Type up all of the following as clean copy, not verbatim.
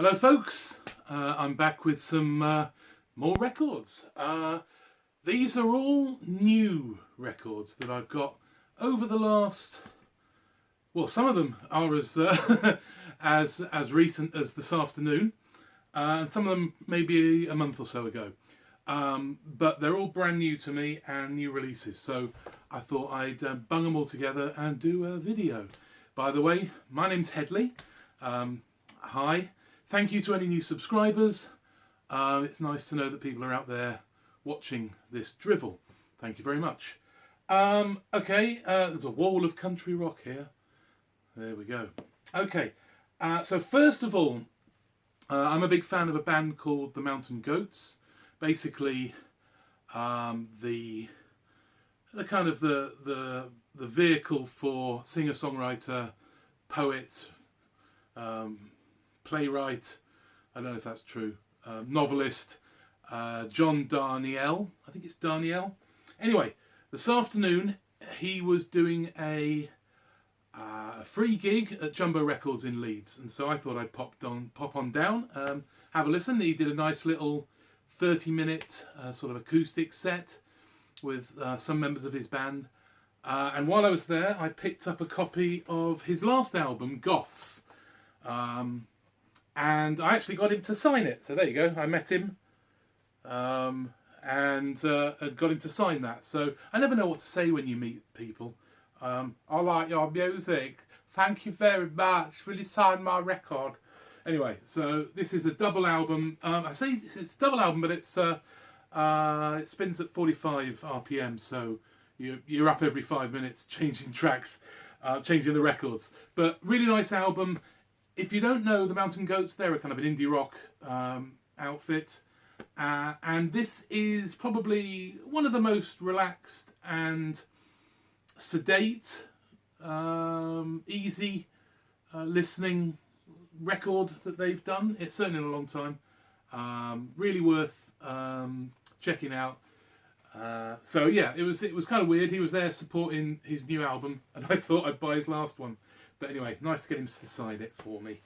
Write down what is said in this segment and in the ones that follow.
Hello folks, I'm back with some more records. These are all new records that I've got over the last, well, some of them are as as recent as this afternoon, and some of them maybe a month or so ago. But they're all brand new to me and new releases, so I thought I'd bung them all together and do a video. By the way, my name's Headley. Hi. Thank you to any new subscribers. It's nice to know that people are out there watching this drivel. Thank you very much. Okay, there's a wall of country rock here. There we go. Okay, so first of all, I'm a big fan of a band called the Mountain Goats. Basically, the kind of the vehicle for singer-songwriter, poet, playwright, I don't know if that's true, novelist, John Darnielle, I think it's Darnielle. Anyway, this afternoon he was doing a free gig at Jumbo Records in Leeds, and so I thought I'd pop on down, have a listen. He did a nice little 30-minute sort of acoustic set with some members of his band, and while I was there I picked up a copy of his last album, Goths. And I actually got him to sign it. So there you go. I met him and got him to sign that. So I never know what to say when you meet people. I like your music. Thank you very much. Will you sign my record? Anyway, so this is a double album. I say it's a double album, but it's it spins at 45 RPM. So you're up every 5 minutes changing tracks, changing the records. But really nice album. If you don't know the Mountain Goats, they're a kind of an indie rock outfit. And this is probably one of the most relaxed and sedate, easy listening record that they've done. It's certainly in a long time. Really worth checking out. So yeah, it was kind of weird. He was there supporting his new album, and I thought I'd buy his last one. But anyway, nice to get him to sign it for me.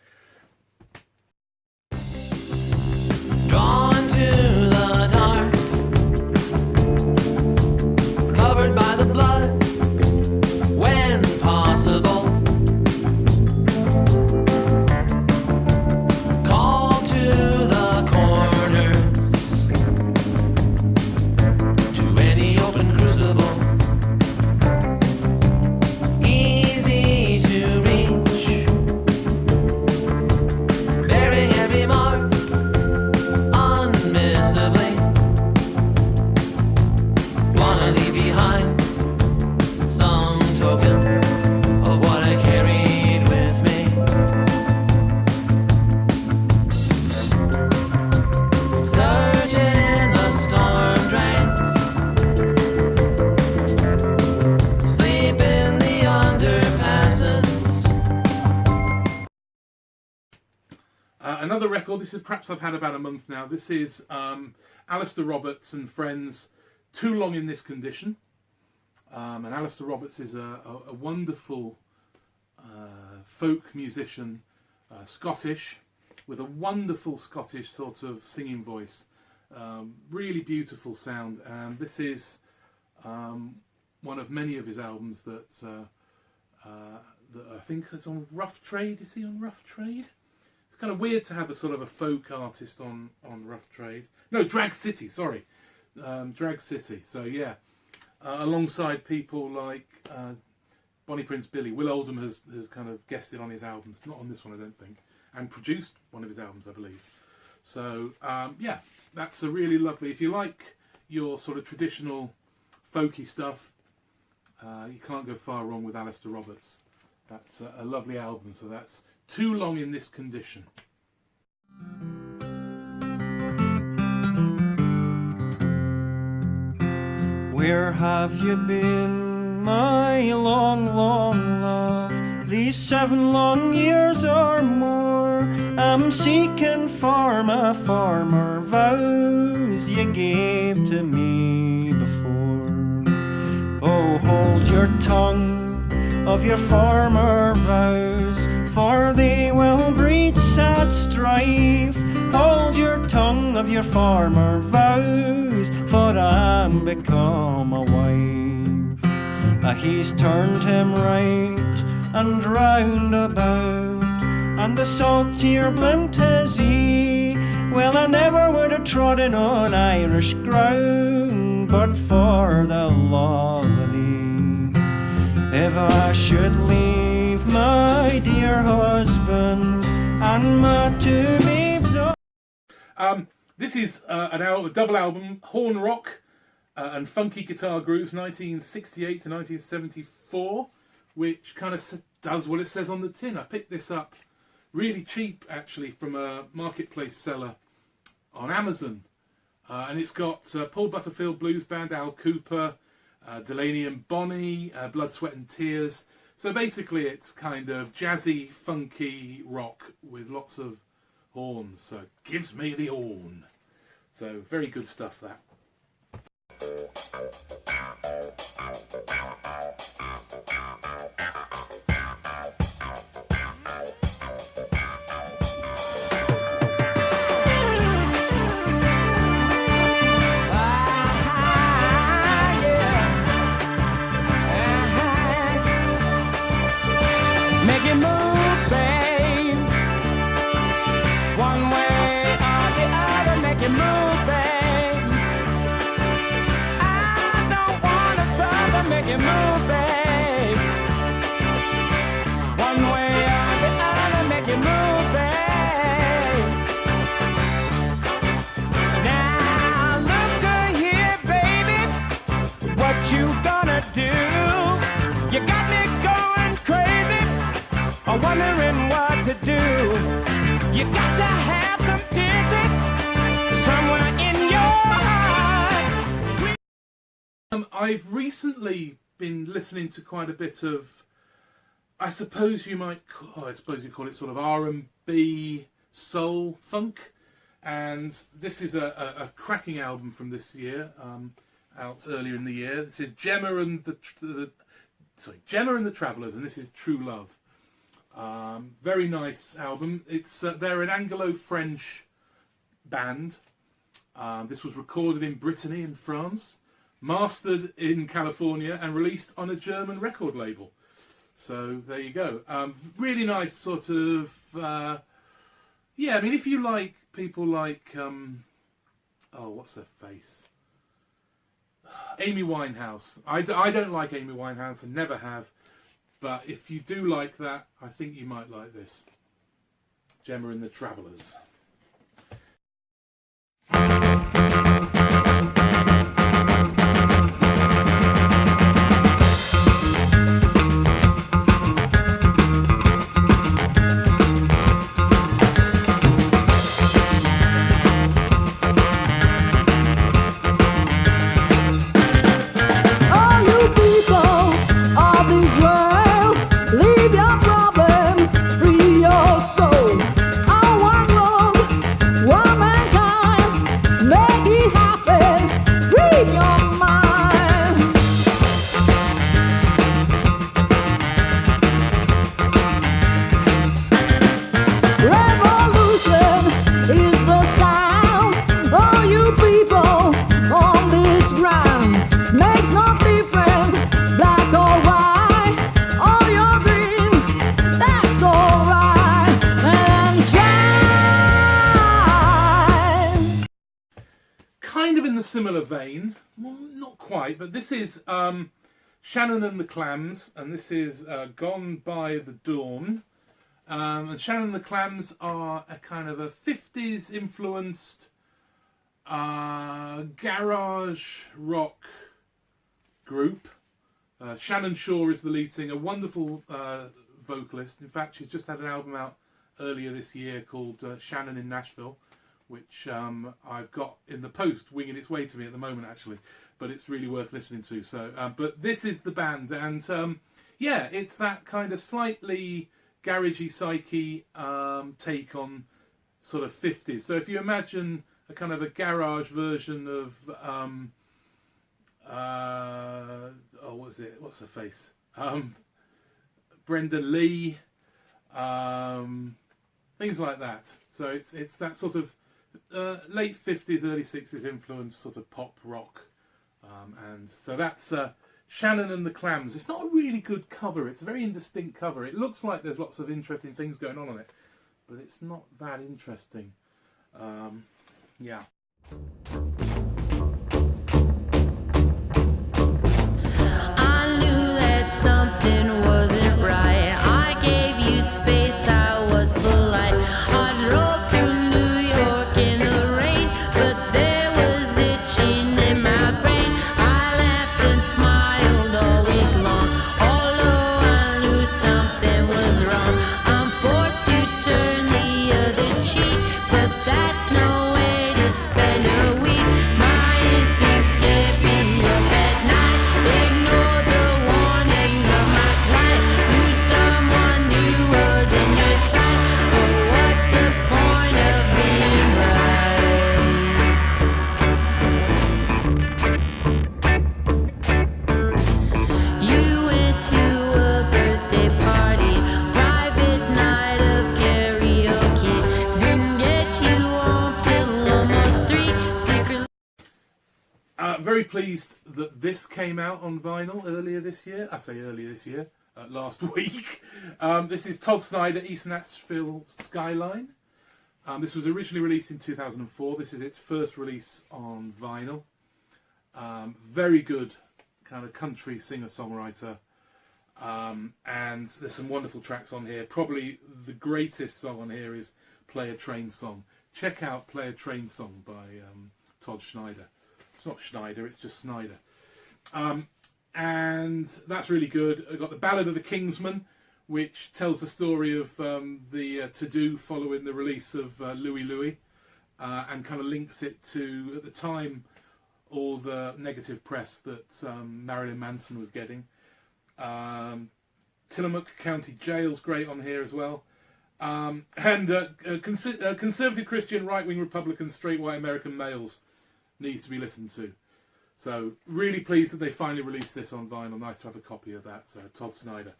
Drawn to the dark, covered by the blood, when possible. Call to the corners, to any open crucible. Easy to reach, bearing every mark unmissably. Wanna leave behind some token of what I carried with me. Searching the storm drains, sleep in the underpasses. Another record, this is perhaps I've had about a month now. This is Alistair Roberts and Friends, Too Long in This Condition. And Alistair Roberts is a wonderful folk musician, Scottish, with a wonderful Scottish sort of singing voice. Really beautiful sound. And this is one of many of his albums that I think is on Rough Trade. Is he on Rough Trade? It's kind of weird to have a sort of a folk artist on Rough Trade. No, Drag City, sorry. Drag City. So yeah, alongside people like Bonnie Prince Billy. Will Oldham has kind of guested on his albums. Not on this one, I don't think. And produced one of his albums, I believe. So yeah, that's a really lovely... If you like your sort of traditional folky stuff, you can't go far wrong with Alistair Roberts. That's a lovely album. So that's Too Long in This Condition. Where have you been, my long, long love? These 7 long years or more, I'm seeking for my former vows you gave to me before. Oh, hold your tongue of your former vows, for they will breed sad strife tongue of your former vows, for I'm become a wife. He's turned him right and round about, and the salt tear blint his ee. Well, I never would have trodden on Irish ground but for the love of thee. If I should leave my dear husband and my two babes. This is a double album, Horn Rock and Funky Guitar Grooves, 1968 to 1974, which kind of does what it says on the tin. I picked this up really cheap, actually, from a marketplace seller on Amazon. And it's got Paul Butterfield Blues Band, Al Cooper, Delaney and Bonnie, Blood, Sweat and Tears. So basically it's kind of jazzy, funky rock with lots of horns. So gives me the horn. So very good stuff, that. Make it move, babe. One way or the other, make it move, babe. I don't wanna suffer, make it move, babe. One way or the other, make it move, babe. Now look here, baby, what you gonna do? You got me going crazy, I'm wondering what to do. You got to have some pity somewhere in your heart. I've recently been listening to quite a bit of, I suppose you call it sort of R&B, soul, funk, and this is a cracking album from this year, out earlier in the year. This is Gemma and the Travellers, and this is True Love. Very nice album. It's they're an Anglo-French band. This was recorded in Brittany in France, mastered in California, and released on a German record label. So there you go. Really nice sort of yeah. I mean, if you like people like oh, what's her face? Amy Winehouse. I don't like Amy Winehouse and never have. But if you do like that, I think you might like this. Gemma and the Travellers. Similar vein, well, not quite, but this is Shannon and the Clams, and this is Gone by the Dawn. And Shannon and the Clams are a kind of a 50s influenced garage rock group. Shannon Shaw is the lead singer, wonderful vocalist. In fact, she's just had an album out earlier this year called Shannon in Nashville, which I've got in the post, winging its way to me at the moment, actually. But it's really worth listening to. So, but this is the band, and yeah, it's that kind of slightly garagey, psyche take on sort of 50s. So if you imagine a kind of a garage version of oh, what is it? What's her face? Brenda Lee, things like that. So it's that sort of late 50s, early 60s influence, sort of pop rock. And so that's Shannon and the Clams. It's not a really good cover. It's a very indistinct cover. It looks like there's lots of interesting things going on it, but it's not that interesting. Yeah. I knew that something wasn't right. I gave you space, I was polite. I drove through New York in the rain, but there was itching in my brain. I laughed and smiled all week long, although I knew something was wrong. I'm forced to turn the other cheek, but that's no way to spend a week. My instincts get me up at night. Ignore the warnings of my plight. Knew someone new was in your sight, but what's the point of being right? You went to a birthday party, private night of karaoke. Didn't get you home till almost 3. Secretly. Very pleased that this came out on vinyl earlier this year. I say earlier this year, last week. This is Todd Snyder, East Nashville Skyline. This was originally released in 2004. This is its first release on vinyl. Very good kind of country singer-songwriter. And there's some wonderful tracks on here. Probably the greatest song on here is Play a Train Song. Check out Play a Train Song by Todd Schneider. It's not Schneider, it's just Snyder. And that's really good. I've got the Ballad of the Kingsman, which tells the story of the to-do following the release of Louie Louie, and kind of links it to, at the time, all the negative press that Marilyn Manson was getting. Tillamook County Jail's great on here as well. And conservative Christian, right-wing Republican, straight white American males needs to be listened to. So really pleased that they finally released this on vinyl. Nice to have a copy of that. So Todd Snyder.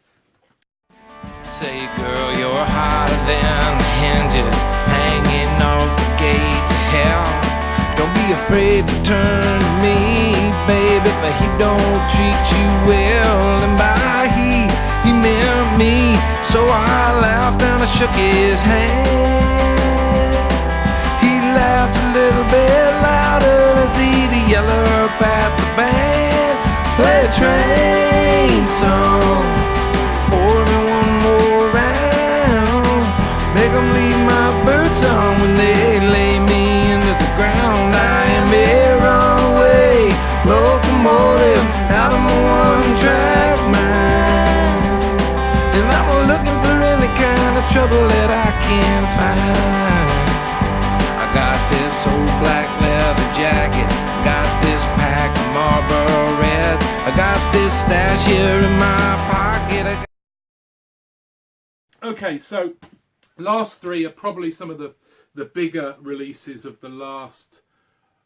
Say, girl, you're hotter than the hinges hanging off the gates of hell. Don't be afraid to turn to me, baby, for he don't treat you well. And by he meant me. So I laughed and I shook his hand. He laughed a little bit louder as he'd yell up at the band. Play a train song, pour me one more round. Make 'em leave my boots on when they lay me into the ground. I am a runaway locomotive out of my one-track mind, and I'm looking for any kind of trouble that I can find. I got this old black leather jacket, got this pack of Marlboro Reds, I got this stash here in my pocket. Okay, so last three are probably some of the bigger releases of the last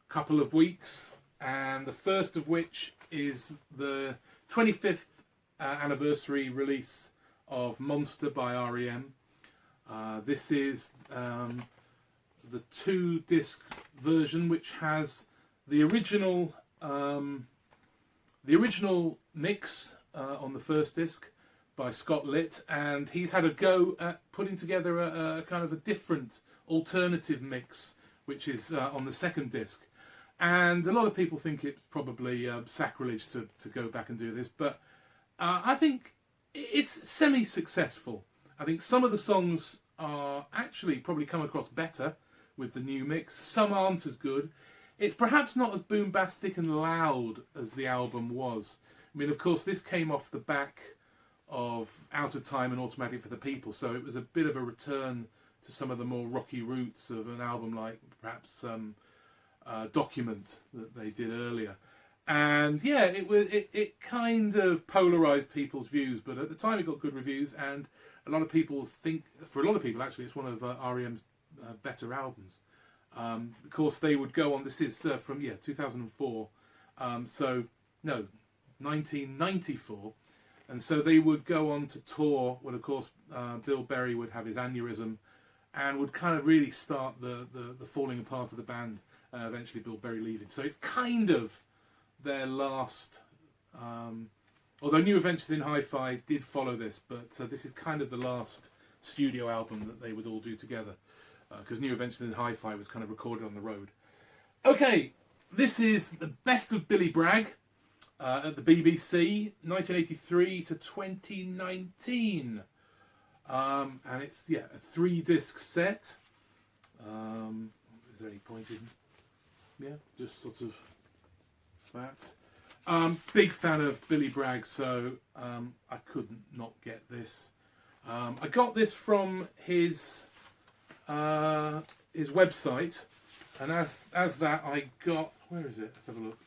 couple of weeks, and the first of which is the 25th anniversary release of Monster by R.E.M. This is the 2-disc version, which has the original mix on the first disc by Scott Litt, and he's had a go at putting together a kind of a different alternative mix, which is on the second disc. And a lot of people think it's probably sacrilege to go back and do this, but I think it's semi-successful. I think some of the songs are actually probably come across better with the new mix. Some aren't as good. It's perhaps not as boombastic and loud as the album was. I mean, of course, this came off the back of Out of Time and Automatic for the People, so it was a bit of a return to some of the more rocky roots of an album like perhaps Document that they did earlier. And yeah, it kind of polarised people's views, but at the time it got good reviews, and a lot of people think, for a lot of people actually, it's one of R.E.M's better albums. Of course, they would go on, this is from 2004, so no, 1994, and so they would go on to tour when, of course, Bill Berry would have his aneurysm, and would kind of really start the falling apart of the band, and eventually Bill Berry leaving. So it's kind of their last, although New Adventures in Hi-Fi did follow this, but this is kind of the last studio album that they would all do together, because New Adventures in Hi-Fi was kind of recorded on the road. Okay, this is the best of Billy Bragg at the BBC, 1983 to 2019. And it's, yeah, a 3-disc set. Is there any point in... Yeah, just sort of that. Big fan of Billy Bragg, so I couldn't not get this. I got this from his website, and as that I got... Where is it? Let's have a look.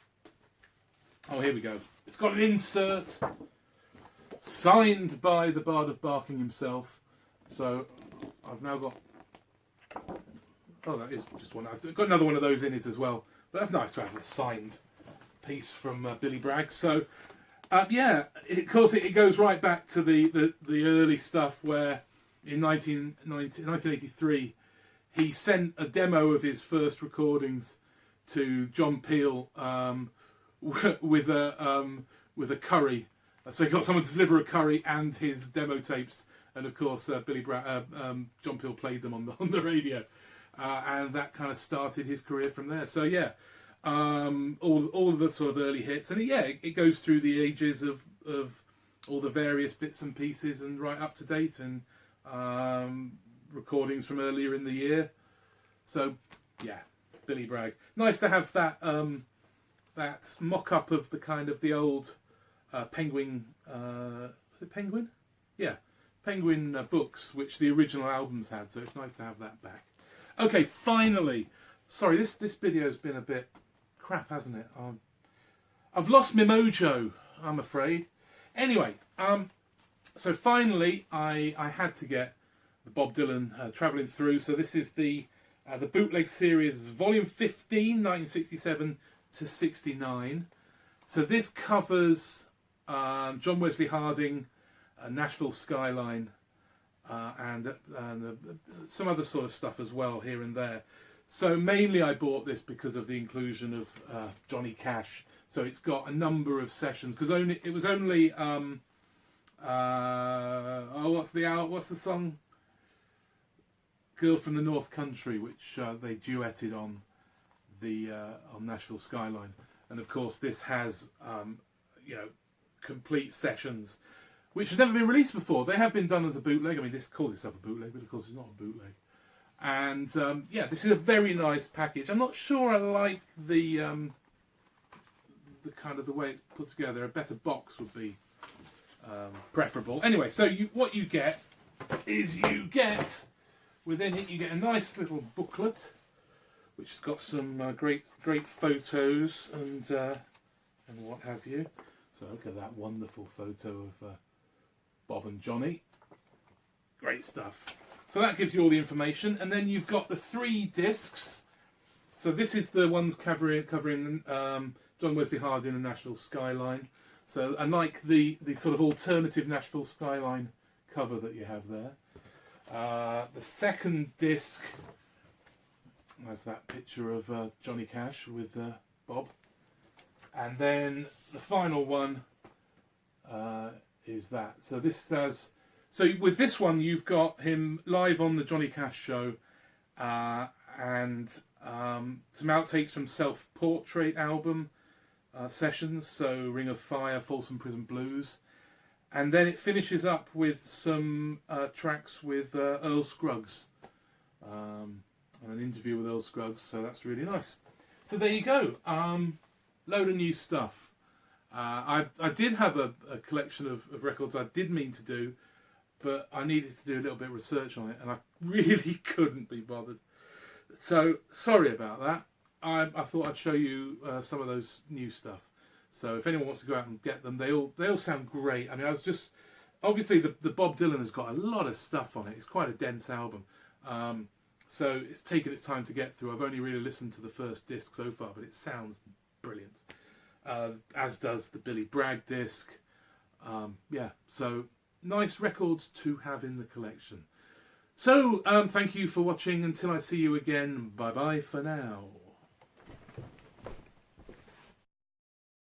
Oh, here we go. It's got an insert signed by the Bard of Barking himself. So I've now got... Oh, that is just one. I've got another one of those in it as well. But that's nice to have a signed piece from Billy Bragg. So, yeah, of course it goes right back to the early stuff where in 1983 he sent a demo of his first recordings to John Peel with a curry. So he got someone to deliver a curry and his demo tapes, and of course John Peel played them on the radio, and that kind of started his career from there. So yeah, all of the sort of early hits, and yeah, it goes through the ages of all the various bits and pieces, and right up to date, and recordings from earlier in the year. So yeah, Billy Bragg. Nice to have that that mock-up of the kind of the old Penguin, was it Penguin? Yeah, Penguin books, which the original albums had, so it's nice to have that back. Okay, finally, sorry, this video's been a bit crap, hasn't it? I've lost my mojo, I'm afraid. Anyway, so finally I had to get the Bob Dylan Travelling Through, so this is the bootleg series, volume 15, 1967 to 69. So this covers John Wesley Harding, Nashville Skyline, and some other sort of stuff as well here and there. So mainly I bought this because of the inclusion of Johnny Cash. So it's got a number of sessions, because it was only what's the song? Girl from the North Country, which they duetted on Nashville Skyline, and of course this has complete sessions which have never been released before. They have been done as a bootleg. I mean, this calls itself a bootleg, but of course it's not a bootleg. And yeah, this is a very nice package. I'm not sure I like the kind of the way it's put together. A better box would be preferable. Anyway, so what you get is within it you get a nice little booklet, which has got some great photos and what have you. So look at that wonderful photo of Bob and Johnny. Great stuff. So that gives you all the information, and then you've got the 3 discs. So this is the ones covering John Wesley Harding and Nashville Skyline. So unlike the sort of alternative Nashville Skyline cover that you have there, the second disc has that picture of Johnny Cash with Bob, and then the final one is that. So this has. So with this one, you've got him live on the Johnny Cash show, and some outtakes from self-portrait album sessions. So Ring of Fire, Folsom Prison Blues, and then it finishes up with some tracks with Earl Scruggs, and an interview with Earl Scruggs. So that's really nice. So there you go. Load of new stuff. I did have a collection of records I did mean to do, but I needed to do a little bit of research on it, and I really couldn't be bothered. So sorry about that. I thought I'd show you some of those new stuff. So if anyone wants to go out and get them, they all sound great. I mean, I was just obviously the Bob Dylan has got a lot of stuff on it. It's quite a dense album, so it's taken its time to get through. I've only really listened to the first disc so far, but it sounds brilliant. As does the Billy Bragg disc. Yeah, so nice records to have in the collection. So, thank you for watching. Until I see you again, bye bye for now.